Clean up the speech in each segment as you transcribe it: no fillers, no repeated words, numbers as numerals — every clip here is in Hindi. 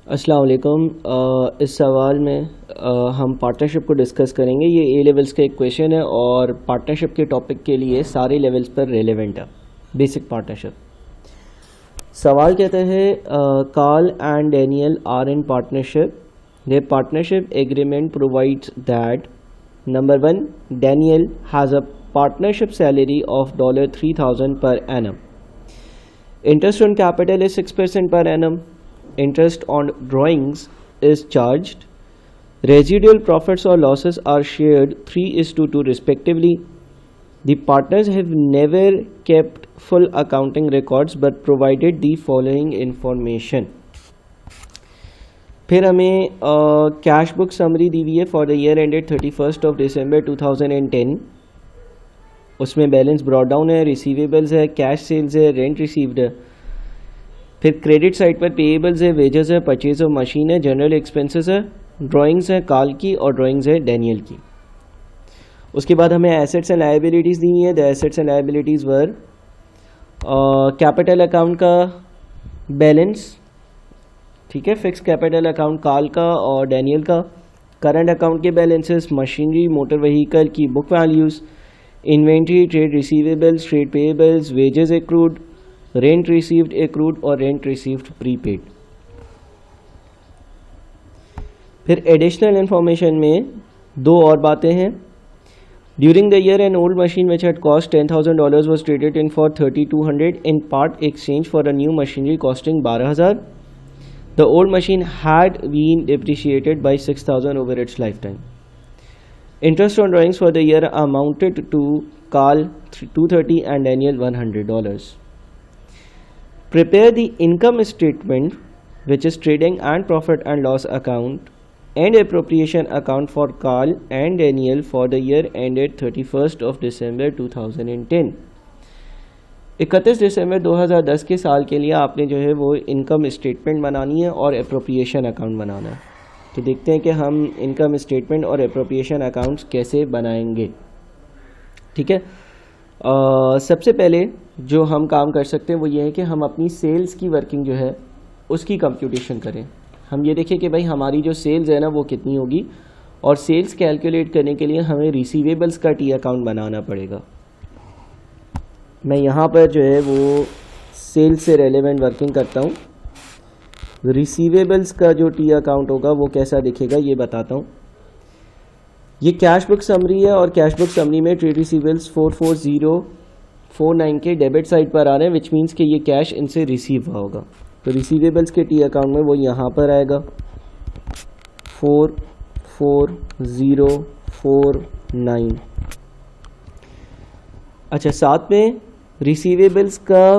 अस्सलाम वालेकुम। इस सवाल में हम पार्टनरशिप को डिस्कस करेंगे। ये ए लेवल्स का एक क्वेश्चन है और पार्टनरशिप के टॉपिक के लिए सारे लेवल्स पर रेलेवेंट है। बेसिक पार्टनरशिप सवाल कहते हैं Carl and Daniel are in partnership. There partnership agreement provides that number 1 Daniel has a partnership salary of $3,000 per annum. Interest on capital is 6% per annum. Interest on drawings is charged. Residual profits or losses are shared 3:2 respectively. The partners have never kept full accounting records but provided the following information. फिर हमें कैश बुक समरी दी हुई है for the year ended 31st of December 2010। उसमें बैलेंस ब्रॉट डाउन है, रिसीवेबल्स है, कैश सेल्स है, रेंट रिसीव्ड है। फिर क्रेडिट साइड पर पेएबल्स है, वेजेस है, परचेज ऑफ मशीन है, जनरल एक्सपेंसेस है, ड्राइंग्स है कार्ल की और ड्राइंग्स है डैनियल की। उसके बाद हमें एसेट्स एंड लायबिलिटीज़ दी हुई है। The assets and liabilities were capital account का बैलेंस, ठीक है, फिक्स कैपिटल अकाउंट कार्ल का और डैनियल का, करंट अकाउंट के बैलेंसेस, मशीनरी, मोटर व्हीकल की book values, inventory, trade receivables, trade payables, wages accrued, rent received accrued और रेंट रिसीव्ड प्रीपेड। फिर एडिशनल इंफॉर्मेशन में दो और बातें हैं। During the year an old machine which had cost $10,000 was traded in for $3,200 in part exchange for a new machinery costing $12,000. The old machine had been depreciated by $6,000 over its lifetime. Interest on drawings for the year amounted to Carl $230 and Daniel $100. Prepare the income statement, which is trading and profit and loss account and appropriation account for Carl and Daniel for the year ended 31st of December 2010. 31 दिसंबर 2010 के साल के लिए आपने जो है वो इनकम स्टेटमेंट बनानी है और अप्रोप्रिएशन अकाउंट बनाना है। तो देखते हैं कि हम इनकम स्टेटमेंट और अप्रोप्रिएशन अकाउंट्स कैसे बनाएंगे। ठीक है, सबसे पहले जो हम काम कर सकते हैं वो ये है कि हम अपनी सेल्स की वर्किंग जो है उसकी कंप्यूटेशन करें। हम ये देखें कि भाई हमारी जो सेल्स है ना वो कितनी होगी, और सेल्स कैलकुलेट करने के लिए हमें रिसीवेबल्स का टी अकाउंट बनाना पड़ेगा। मैं यहाँ पर जो है वो सेल्स से रेलेवेंट वर्किंग करता हूँ। रिसीवेबल्स का जो टी अकाउंट होगा वो कैसा दिखेगा ये बताता हूँ। ये कैश बुक समरी है और कैश बुक समरी में ट्रेड रिसीवेबल्स 44049 के डेबिट साइड पर आ रहे हैं, विच मीन्स कि ये कैश इनसे रिसीव हुआ होगा। तो रिसीवेबल्स के टी अकाउंट में वो यहाँ पर आएगा 44049। अच्छा, साथ में रिसीवेबल्स का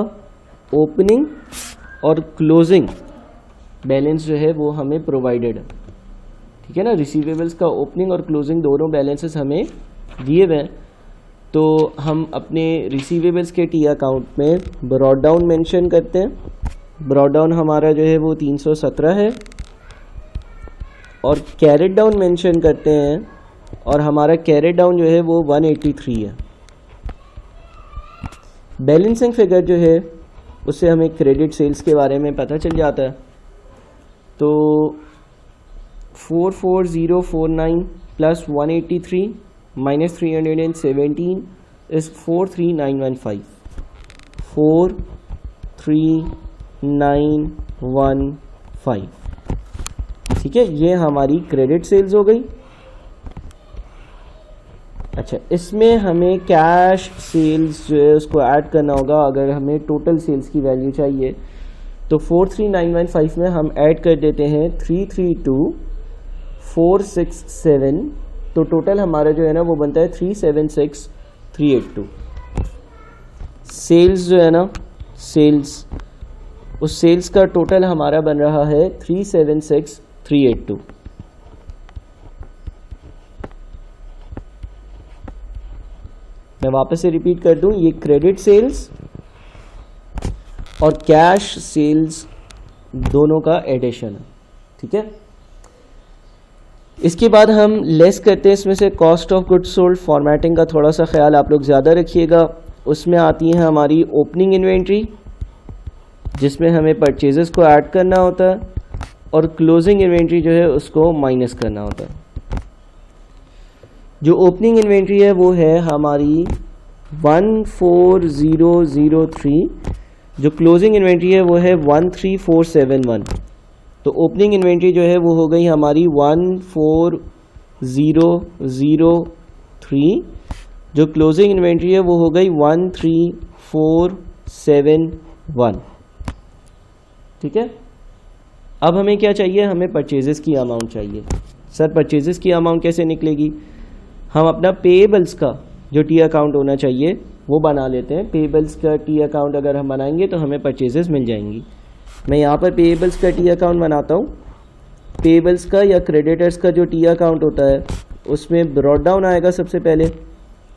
ओपनिंग और क्लोजिंग बैलेंस जो है वो हमें प्रोवाइडेड है। ठीक है ना, रिसीवेबल्स का ओपनिंग और क्लोजिंग दोनों बैलेंसेस हमें दिए हुए हैं। तो हम अपने रिसीवेबल्स के टी अकाउंट में ब्रॉट डाउन मेंशन करते हैं। ब्रॉट डाउन हमारा जो है वो 317 है और कैरेट डाउन मेंशन करते हैं और हमारा कैरेट डाउन जो है वो 183 है। बैलेंसिंग फिगर जो है उससे हमें क्रेडिट सेल्स के बारे में पता चल जाता है। तो 44049 प्लस 183 माइनस 317 इज 43915। 43915, ठीक है, ये हमारी क्रेडिट सेल्स हो गई। अच्छा, इसमें हमें कैश सेल्स जो है उसको ऐड करना होगा अगर हमें टोटल सेल्स की वैल्यू चाहिए। तो 43915 में हम ऐड कर देते हैं 332467। तो टोटल हमारा जो है ना वो बनता है 376382। सेल्स जो है ना, सेल्स, उस सेल्स का टोटल हमारा बन रहा है 376382। मैं वापस से रिपीट कर दूं, ये क्रेडिट सेल्स और कैश सेल्स दोनों का एडिशन है। ठीक है, इसके बाद हम लेस करते हैं इसमें से cost of goods sold. Formatting का थोड़ा सा ख्याल आप लोग ज़्यादा रखिएगा। उसमें आती है हमारी ओपनिंग इन्वेंट्री जिसमें हमें परचेजेस को ऐड करना होता है, और क्लोजिंग इन्वेंट्री जो है उसको माइनस करना होता है। जो ओपनिंग इन्वेंट्री है वो है हमारी 14003, जो क्लोजिंग इन्वेंट्री है वो है 13471। तो ओपनिंग इन्वेंट्री जो है वो हो गई हमारी 14003, जो क्लोजिंग इन्वेंट्री है वो हो गई 13471। ठीक है, अब हमें क्या चाहिए, हमें परचेजेस की अमाउंट चाहिए। सर परचेजेस की अमाउंट कैसे निकलेगी, हम अपना पेएबल्स का जो टी अकाउंट होना चाहिए वो बना लेते हैं। पेएबल्स का टी अकाउंट अगर हम बनाएंगे तो हमें परचेजेस मिल जाएंगी। मैं यहाँ पर पेएबल्स का टी अकाउंट बनाता हूँ। पेएबल्स का या क्रेडिटर्स का जो टी अकाउंट होता है उसमें ब्रॉड डाउन आएगा सबसे पहले।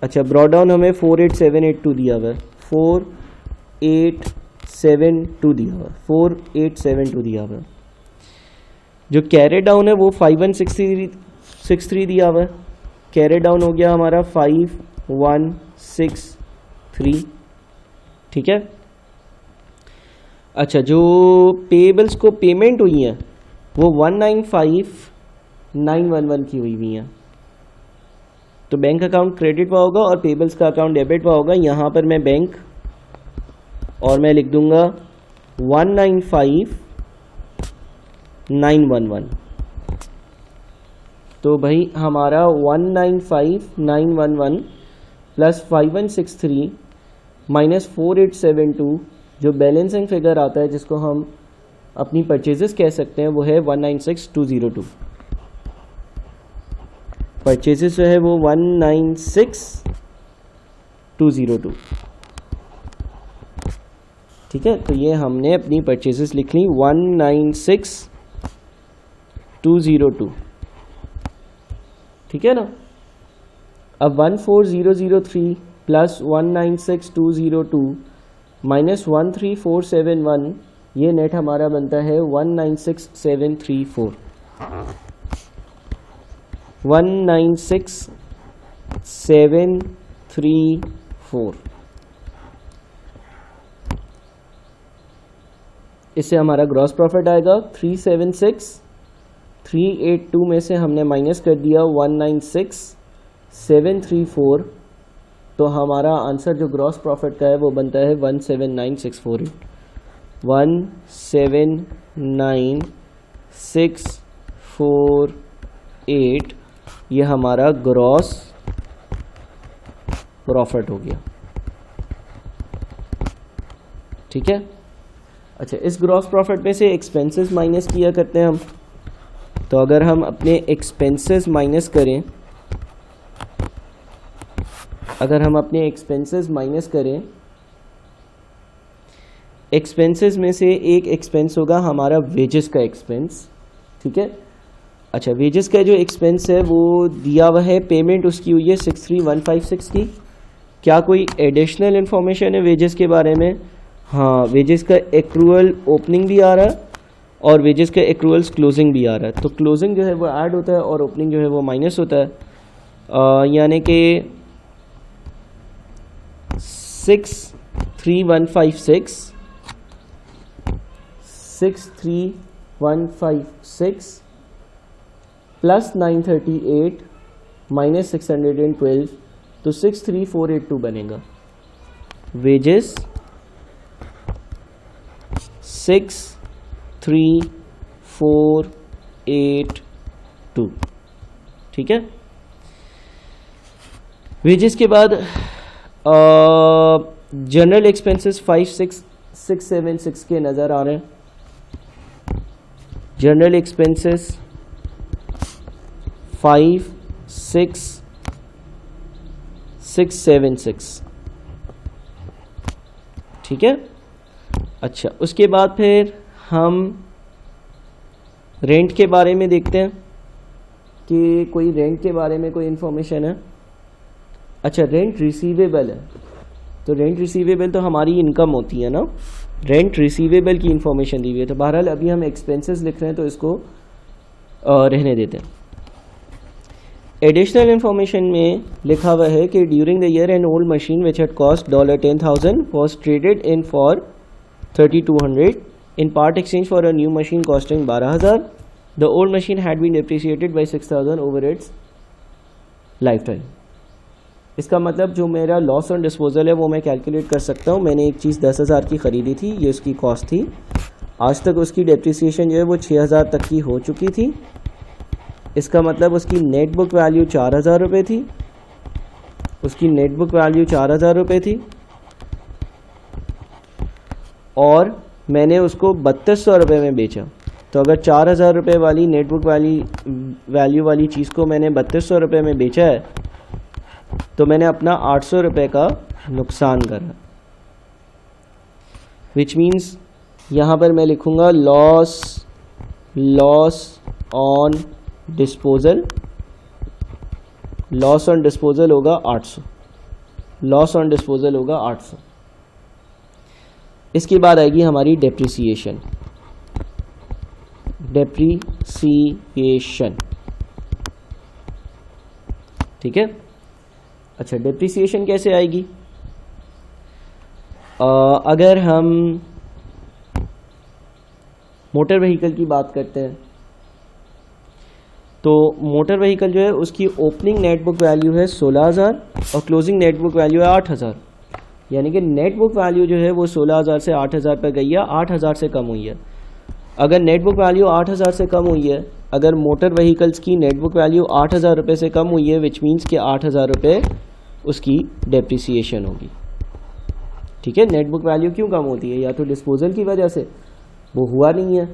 अच्छा, ब्रॉड डाउन हमें 48782 दिया हुआ है, 4872 दिया हुआ है, 4872 दिया हुआ है। जो कैरी डाउन है वो 5163 दिया हुआ है। कैरी डाउन हो गया हमारा 5163। ठीक है। अच्छा, जो पेएबल्स को पेमेंट हुई हैं वो 195911 की हुई हैं। तो बैंक अकाउंट क्रेडिट हुआ होगा और पेएबल्स का अकाउंट डेबिट हुआ होगा। यहाँ पर मैं बैंक और मैं लिख दूंगा 195911। तो भाई हमारा 195911 प्लस 5163 माइनस 4872 जो बैलेंसिंग फिगर आता है जिसको हम अपनी परचेजेस कह सकते हैं वो है 196202। परचेजेस जो है वो 196202। ठीक है, तो ये हमने अपनी परचेजेस लिख ली 196202। ठीक है ना। अब 14003 प्लस 196202 माइनस 13471, ये नेट हमारा बनता है 196734। 196734। इससे हमारा ग्रॉस प्रॉफिट आएगा 376। 382 में से हमने माइनस कर दिया 196734, तो हमारा आंसर जो ग्रॉस प्रॉफिट का है वो बनता है 179648। 179648 ये हमारा ग्रॉस प्रॉफिट हो गया। ठीक है। अच्छा, इस ग्रॉस प्रॉफिट में से एक्सपेंसेस माइनस किया करते हैं हम। तो अगर हम अपने एक्सपेंसेस माइनस करें, एक्सपेंसेस में से एक एक्सपेंस होगा हमारा वेजेस का एक्सपेंस। ठीक है। अच्छा, वेजेस का जो एक्सपेंस है वो दिया हुआ है, पेमेंट उसकी हुई है 63156 की। क्या कोई एडिशनल इन्फॉर्मेशन है वेजेस के बारे में? हाँ, वेजेस का एक्रूअल ओपनिंग भी आ रहा है और वेजेस का एक्रूअल्स क्लोजिंग भी आ रहा है। तो क्लोजिंग जो है वो ऐड होता है और ओपनिंग जो है वो माइनस होता है। यानी कि 63156 प्लस 938 माइनस 612, तो 63482 बनेगा। वेजेस 63482। ठीक है। वेजेस के बाद जनरल एक्सपेंसेस 56676 के नज़र आ रहे हैं। General expenses 56676। ठीक है। अच्छा, उसके बाद फिर हम रेंट के बारे में देखते हैं कि कोई रेंट के बारे में कोई इन्फॉर्मेशन है। अच्छा, रेंट रिसीवेबल है, तो रेंट रिसीवेबल तो हमारी इनकम होती है ना। रेंट रिसीवेबल की इन्फॉर्मेशन दी हुई है। तो बहरहाल अभी हम एक्सपेंसेस लिख रहे हैं तो इसको रहने देते हैं। एडिशनल इन्फॉर्मेशन में लिखा हुआ है कि during the year an old machine which had cost $10,000 was traded in for $3,200 in part exchange for a new machine costing 12,000. The old machine had been depreciated by 6,000 over its lifetime. इसका मतलब जो मेरा लॉस ऑन डिस्पोजल है वो मैं कैलकुलेट कर सकता हूँ. मैंने एक चीज़ 10,000 की ख़रीदी थी, ये उसकी कॉस्ट थी. आज तक उसकी डेप्रिसिएशन जो है वो 6,000 तक की हो चुकी थी. इसका मतलब उसकी नेट बुक वैल्यू 4,000 रुपये थी. उसकी नेट बुक वैल्यू 4,000 रुपये थी और मैंने उसको 3,200 रुपये में बेचा. तो अगर 4,000 रुपये वाली नेट बुक वैल्यू वाली चीज़ को मैंने 3,200 रुपये में बेचा है तो मैंने अपना 800 रुपये का नुकसान करा. विच मीन्स यहाँ पर मैं लिखूँगा loss on disposal. Loss on disposal होगा 800. लॉस ऑन डिस्पोजल होगा 800. इसके बाद आएगी हमारी डेप्रिसिएशन. ठीक है. अच्छा, डेप्रिसिएशन कैसे आएगी? अगर हम मोटर व्हीकल की बात करते हैं तो मोटर व्हीकल जो है उसकी ओपनिंग नेट बुक वैल्यू है 16,000 और क्लोजिंग नेट बुक वैल्यू है 8,000. यानी कि नेट बुक वैल्यू जो है वो 16,000 से 8,000 पर गई है, 8,000 से कम हुई है. अगर नेट बुक वैल्यू 8,000 से कम हुई है, अगर मोटर व्हीकल्स की नेट बुक वैल्यू 8,000 रुपये से कम हुई है, विच मीन्स कि 8,000 रुपये उसकी डेप्रिसिएशन होगी. ठीक है. नेट बुक वैल्यू क्यों कम होती है? या तो डिस्पोजल की वजह से, वो हुआ नहीं है,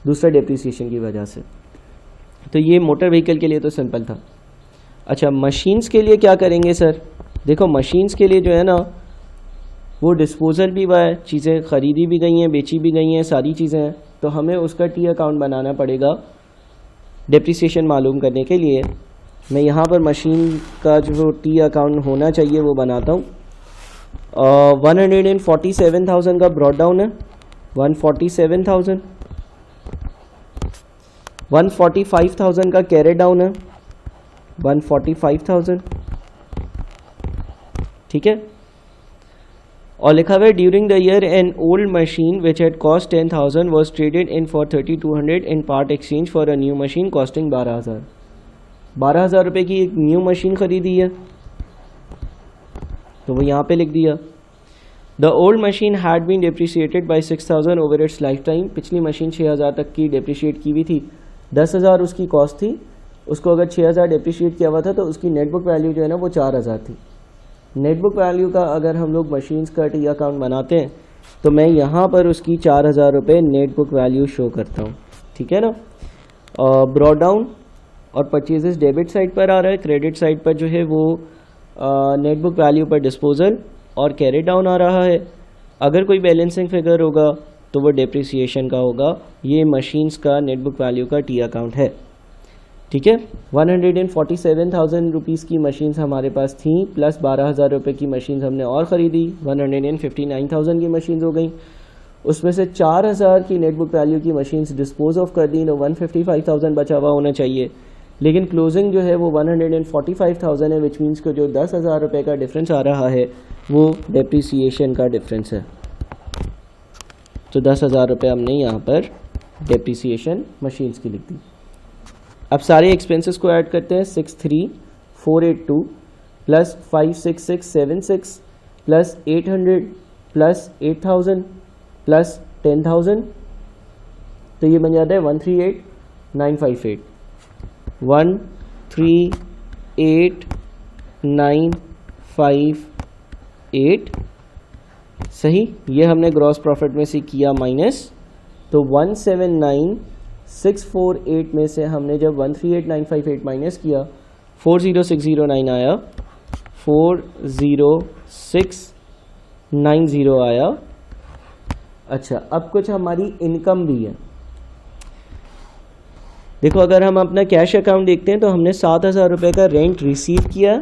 दूसरा डेप्रिसिएशन की वजह से. तो ये मोटर व्हीकल के लिए तो सिंपल था. अच्छा, मशीन्स के लिए क्या करेंगे सर? देखो, मशीन्स के लिए जो है ना वो डिस्पोजल भी हुआ है, चीज़ें ख़रीदी भी गई हैं, बेची भी गई हैं, सारी चीज़ें हैं. तो हमें उसका टी अकाउंट बनाना पड़ेगा डेप्रिसिएशन मालूम करने के लिए. मैं यहाँ पर मशीन का जो टी अकाउंट होना चाहिए वो बनाता हूँ. 147,000 का ब्रॉड डाउन है. 147,000. 145,000 का कैरी डाउन है. 145,000. ठीक है. और लिखा हुआ है during the year an old machine which had cost 10,000 was traded in for 3,200 in part exchange for a new machine costing 12,000. 12,000 रुपये की एक न्यू मशीन खरीदी है तो वो यहाँ पे लिख दिया. The old machine had been depreciated by 6,000 over its life time. पिछली मशीन 6,000 तक की डिप्रिशिएट की हुई थी. 10,000 उसकी कॉस्ट थी. उसको अगर 6,000 डिप्रिशिएट किया हुआ था तो उसकी नेट बुक वैल्यू जो है ना वो 4,000 थी. नेट बुक वैल्यू का अगर हम लोग मशीन्स का टी अकाउंट बनाते हैं तो मैं यहाँ पर उसकी 4,000 रुपये नेट बुक वैल्यू शो करता हूँ. ठीक है ना. ब्रॉड डाउन और परचेजेस डेबिट साइड पर आ रहा है. क्रेडिट साइड पर जो है वो नेट बुक वैल्यू पर डिस्पोजल और कैरी डाउन आ रहा है. अगर कोई बैलेंसिंग फिगर होगा तो वो डेप्रिसिएशन का होगा. ये मशीन्स का नेट बुक वैल्यू का टी अकाउंट है. ठीक है. 147,000 रुपीज़ की मशीन्स हमारे पास थी, प्लस 12,000 रुपये की मशीन्स हमने और ख़रीदी. 159,000 की मशीन्स हो गई. उसमें से 4,000 की नेट बुक वैल्यू की मशीन्स डिस्पोज ऑफ कर दी तो 155,000 बचा हुआ होना चाहिए. लेकिन क्लोजिंग जो है वो 145,000 है, विच मीन्स को जो 10,000 रुपये का डिफरेंस आ रहा है वो डेप्रिसिएशन का डिफरेंस है. तो 10,000 रुपये हमने यहाँ पर डेप्रिसिएशन मशीन्स की लिख दी. अब सारे एक्सपेंसेस को ऐड करते हैं. 63,482 प्लस 56676 प्लस 800 प्लस 8,000 प्लस 10,000 तो ये बन जाता है 138,958. 138,958 सही. ये हमने ग्रॉस प्रॉफिट में से किया माइनस. तो 179,648 में से हमने जब 138,958 माइनस किया 40609 आया. 40690 आया. अच्छा, अब कुछ हमारी इनकम भी है. देखो, अगर हम अपना कैश अकाउंट देखते हैं तो हमने 7,000 रुपये का रेंट रिसीव किया.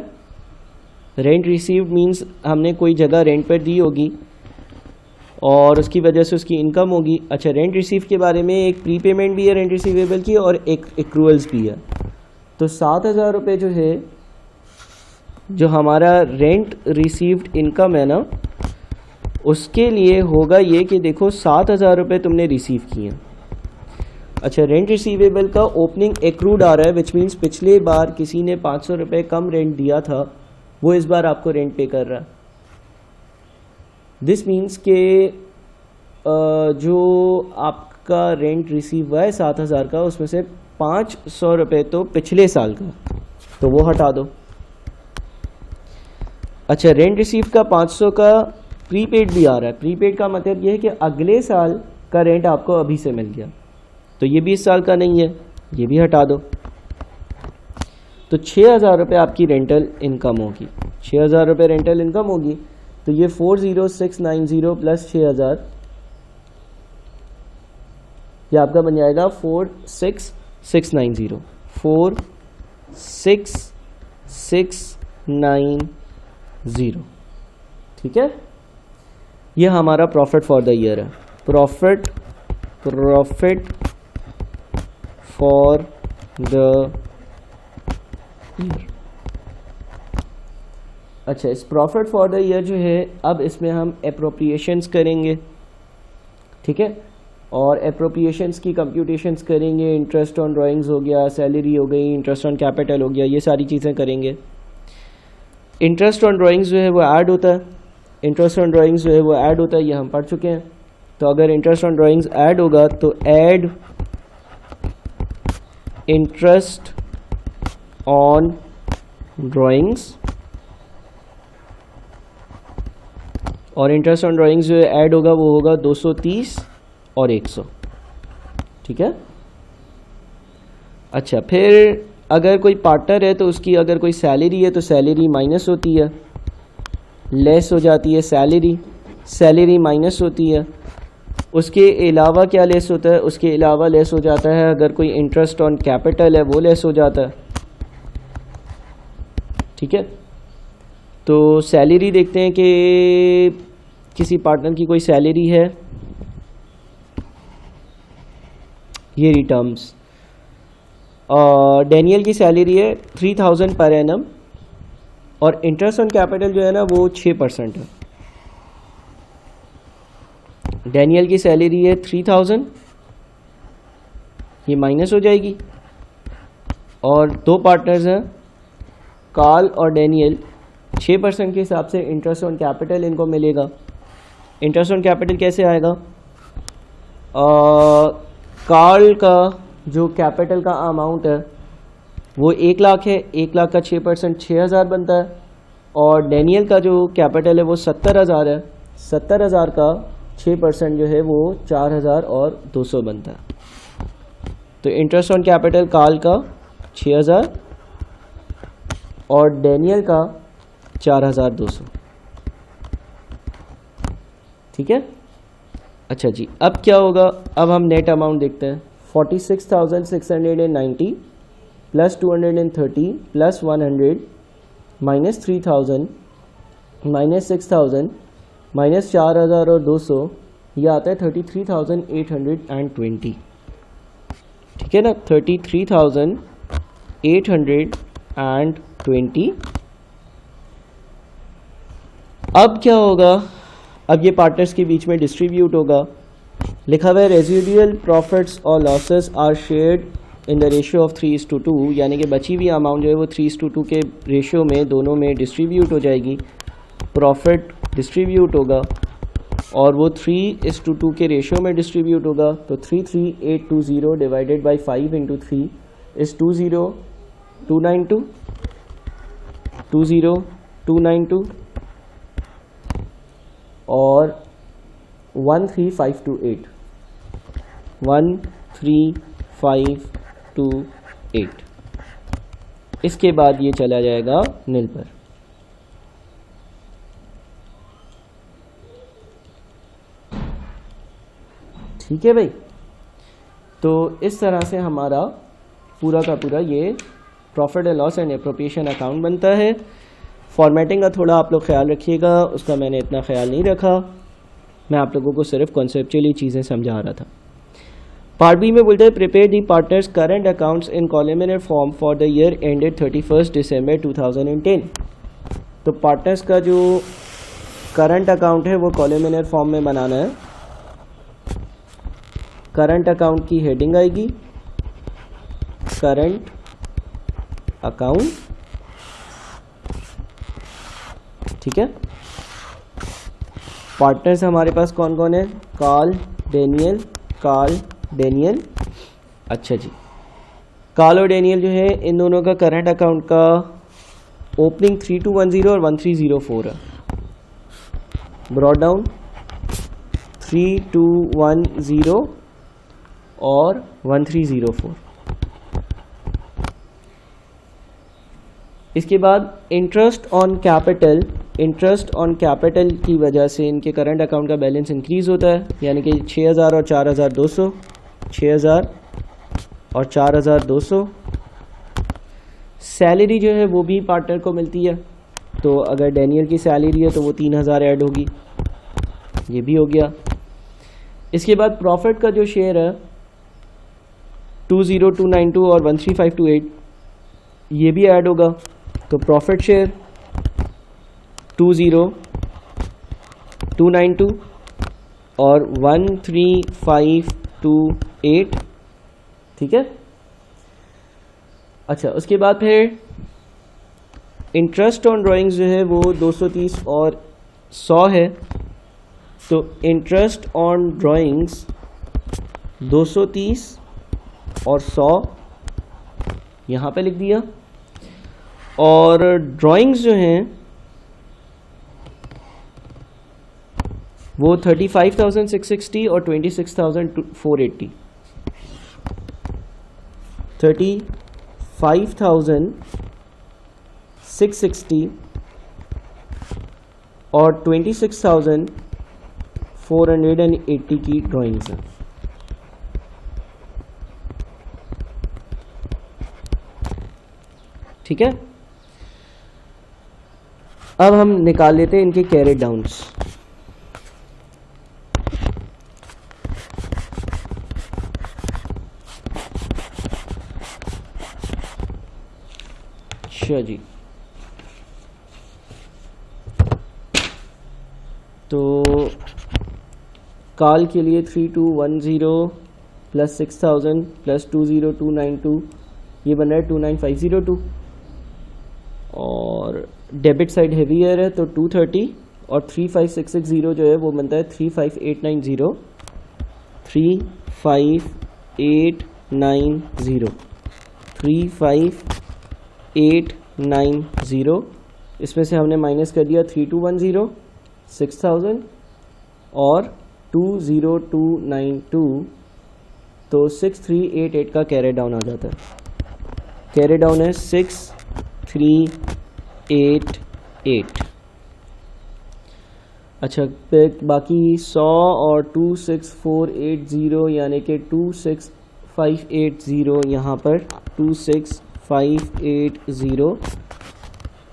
रेंट रिसीव मींस हमने कोई जगह रेंट पर दी होगी और उसकी वजह से उसकी इनकम होगी. अच्छा, रेंट रिसीव के बारे में एक प्री पेमेंट भी है रेंट रिसीवेबल की और एक एक्रूअल्स भी है. तो 7,000 रुपये जो है, जो हमारा रेंट रिसीव्ड इनकम है ना, उसके लिए होगा ये कि देखो 7,000 रुपये तुमने रिसीव किए। अच्छा, रेंट रिसीवेबल का ओपनिंग एक्रूड आ रहा है, विच मीन्स पिछले बार किसी ने 500 रुपये कम रेंट दिया था, वो इस बार आपको रेंट पे कर रहा है। दिस मीन्स के जो आपका रेंट रिसीव हुआ है 7,000 का, उसमें से 500 रुपये तो पिछले साल का, तो वो हटा दो। अच्छा, रेंट रिसीव का 500 का प्रीपेड भी आ रहा है। प्रीपेड का मतलब ये है कि अगले साल का रेंट आपको अभी से मिल गया, तो ये भी इस साल का नहीं है, ये भी हटा दो। तो 6,000 रुपये आपकी रेंटल इनकम होगी। 6,000 रुपये रेंटल इनकम होगी, तो ये 40690 प्लस 6,000, ये आपका बन जाएगा 46690। 46690, ठीक है। ये हमारा प्रॉफिट फॉर द ईयर है। Profit for the year. अच्छा, इस प्रॉफिट फॉर द ईयर जो है, अब इसमें हम एप्रोप्रिएशंस करेंगे, ठीक है। और एप्रोप्रिएशंस की कंप्यूटेशंस करेंगे। इंटरेस्ट ऑन ड्राइंग्स हो गया, सैलरी हो गई, इंटरेस्ट ऑन कैपिटल हो गया, ये सारी चीज़ें करेंगे। इंटरेस्ट ऑन ड्राइंग्स जो है वो ऐड होता है, इंटरेस्ट ऑन ड्राइंग्स जो है वो ऐड होता है, ये हम पढ़ चुके हैं। तो अगर इंटरेस्ट ऑन ड्राइंग्स ऐड होगा तो ऐड इंटरेस्ट ऑन ड्राइंग्स, और इंटरेस्ट ऑन ड्राइंग्स जो ऐड होगा वो होगा 230 और 100, ठीक है। अच्छा, फिर अगर कोई पार्टनर है तो उसकी अगर कोई सैलरी है तो सैलरी माइनस होती है, लेस हो जाती है सैलरी माइनस होती है। उसके अलावा क्या लेस होता है? उसके अलावा लेस हो जाता है अगर कोई इंटरेस्ट ऑन कैपिटल है वो लेस हो जाता है, ठीक है। तो सैलरी देखते हैं कि किसी पार्टनर की कोई सैलरी है, ये रिटर्म्स। डैनियल की सैलरी है 3,000 पर एनम, और इंटरेस्ट ऑन कैपिटल जो है ना वो 6% है। डैनियल की सैलरी है 3,000, ये माइनस हो जाएगी, और दो पार्टनर्स हैं कार्ल और डैनियल, 6% के हिसाब से इंटरेस्ट ऑन कैपिटल इनको मिलेगा। इंटरेस्ट ऑन कैपिटल कैसे आएगा? कार्ल का जो कैपिटल का अमाउंट है वो 1 लाख है, 1 लाख का 6% 6,000 बनता है, और डैनियल का जो कैपिटल है वो 70,000 है, 70,000 का 6% जो है वो 4,200 बनता है। तो इंटरेस्ट ऑन कैपिटल कार्ल का 6,000 और डैनियल का 4,200, ठीक है। अच्छा जी, अब क्या होगा? अब हम नेट अमाउंट देखते हैं। 46,690 plus 230 plus 100 minus 3,000 minus 6,000 minus 4,200, यह आता है 33,820, ठीक है ना। 33,820। अब क्या होगा? अब ये पार्टनर्स के बीच में डिस्ट्रीब्यूट होगा। लिखा हुआ है रेजिडुअल प्रॉफिट्स और losses are shared in the ratio of 3:2, यानी कि बची हुई अमाउंट जो है वो 3:2 के रेशियो में दोनों में डिस्ट्रीब्यूट हो जाएगी। प्रॉफिट डिस्ट्रीब्यूट होगा और वो 3:2 के रेशियो में डिस्ट्रीब्यूट होगा। तो 33,820 डिवाइडेड बाई 5 इंटू 3 इज़ 20,292 20,292 और 13,528 13,528। इसके बाद ये चला जाएगा नील पर। ठीक है भाई, तो इस तरह से हमारा पूरा का पूरा ये profit and loss and appropriation account बनता है। फॉर्मेटिंग का थोड़ा आप लोग ख्याल रखिएगा, उसका मैंने इतना ख्याल नहीं रखा, मैं आप लोगों को सिर्फ कॉन्सेप्चुअली चीज़ें समझा रहा था। पार्ट बी में बोलते हैं prepare the partners current accounts in columnar form for the year ended 31 दिसंबर 2010। तो पार्टनर्स का जो करंट अकाउंट है वो कॉलमिनर फॉर्म में बनाना है। करंट अकाउंट की हेडिंग आएगी करंट अकाउंट, ठीक है। पार्टनर्स हमारे पास कौन कौन है? कार्ल डेनियल। अच्छा जी, कार्ल और डेनियल जो है इन दोनों का करंट अकाउंट का ओपनिंग 3210 और 1304 है। ब्रॉड डाउन 3210 और 1304। इसके बाद इंटरेस्ट ऑन कैपिटल की वजह से इनके करंट अकाउंट का बैलेंस इंक्रीज होता है, यानी कि 6000 और 4200, 6000 और 4200। सैलरी जो है वो भी पार्टनर को मिलती है, तो अगर डेनियल की सैलरी है तो वो 3000 ऐड होगी, ये भी हो गया। इसके बाद प्रॉफिट का जो शेयर है 20292 और 13528 ये भी ऐड होगा, तो प्रॉफिट शेयर 20292 और 13528, ठीक है। अच्छा, उसके बाद फिर इंटरेस्ट ऑन ड्राइंग्स जो है वो 230 और 100 है, तो इंटरेस्ट ऑन ड्राइंग्स 230 और 100 यहाँ पे लिख दिया। और ड्राइंग्स जो हैं वो 35,660 और 26,480। 35,660 और 26,480 की ड्राइंग्स हैं। ठीक है, अब हम निकाल लेते हैं इनके कैरेट डाउन्स। अच्छा जी, तो काल के लिए 3210 प्लस 6000 प्लस 20292 ये बन रहा है 29502, और डेबिट साइड हेवियर है तो 230 और 35660 जो है वो बनता है 35890, 35890, 35890। इसमें से हमने माइनस कर दिया 3210, 6000 और 20292, तो 6388 का कैरी डाउन आ जाता है। कैरी डाउन है 6388। अच्छा, बाकी 100 और 26480 यानी कि 26580 यहाँ पर 26580,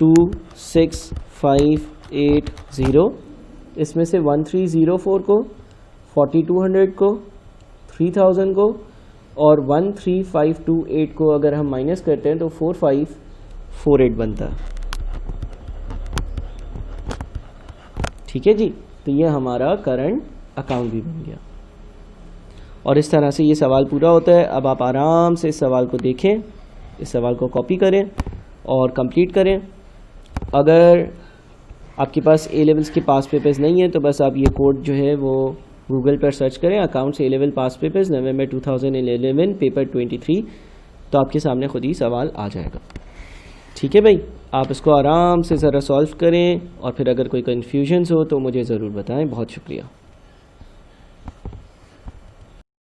26580। इसमें से 1304 को, 4200 को, 3000 को और 13528 को अगर हम माइनस करते हैं तो 4548 बनता है। ठीक है जी, तो ये हमारा करंट अकाउंट भी बन गया। और इस तरह से ये सवाल पूरा होता है। अब आप आराम से इस सवाल को देखें, इस सवाल को कॉपी करें और कंप्लीट करें। अगर आपके पास ए लेवल्स के पास पेपर्स नहीं है तो बस आप ये कोड जो है वो गूगल पर सर्च करें, अकाउंट्स ए लेवल पास पेपर्स नवंबर 2011 पेपर 23, तो आपके सामने खुद ही सवाल आ जाएगा। ठीक है भाई, आप इसको आराम से ज़रा सॉल्व करें और फिर अगर कोई कन्फ्यूजन्स हो तो मुझे ज़रूर बताएं। बहुत शुक्रिया।